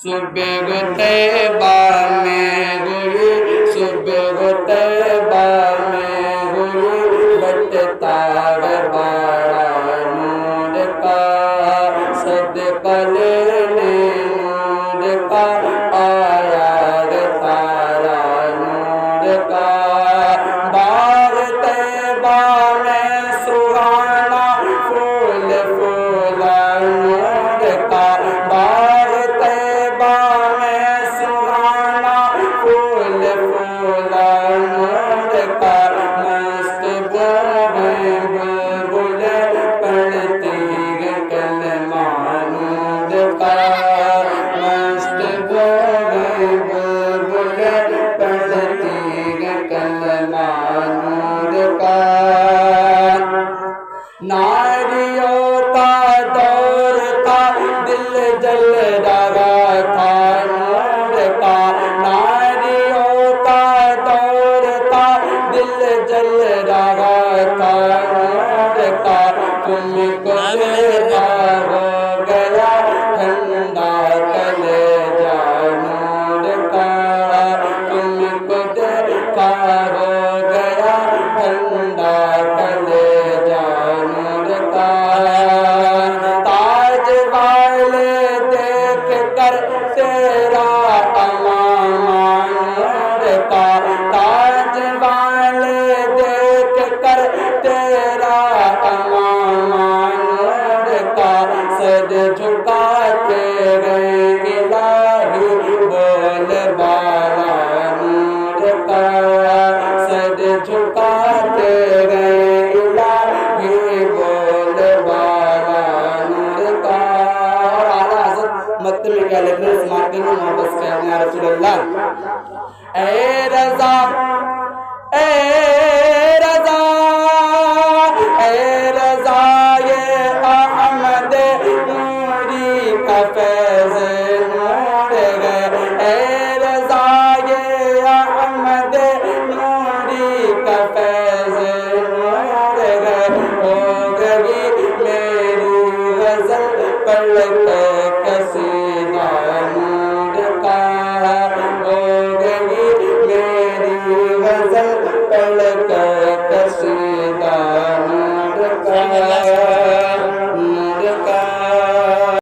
صبح طیبہ میں ہوئی صبح طیبہ میں ہوئی بٹتا ہے بڑا نور کا صدقہ لینے نور کا آیا ہے تارا نور کا باغ طیبہ میں سہانا پھول پھولا نور کا باغ طیبہ میں سہانا پھول پھولا نور کا مست بوئے بلبلے پڑھتی ہے کلمہ نور کا مست بوئے بلبلے پڑھتی ہے کلمہ نور کا ناریوں کا دور تھا دل جل رہا تھا نور کا ناریوں کا دور تھا دل جل رہا تھا نور کا تم کو دیکھا ہو گیا ٹھنڈا کلیجہ نور کا تم کو دیکھا ہو گیا ٹھنڈا کلیجہ نور کا تاج والے دیکھ کر تیرا امامہ نور کا تاج والے دیکھ کر تیرا امامہ نور کا سر جھکاتے گئے الہی بول بالا نور کا سر جھکاتے گئے الہی بول بالا نور کا اور اعلیٰ حضرت مکتب میں کیا لکھ رہے ہیں اس ماں کے لیے محبت سے اپنے یا رسول اللہ اے رضا اے رضا اے رضا یہ احمد نوری کا فیض نور ہے اے رضا یہ احمد نوری کا فیض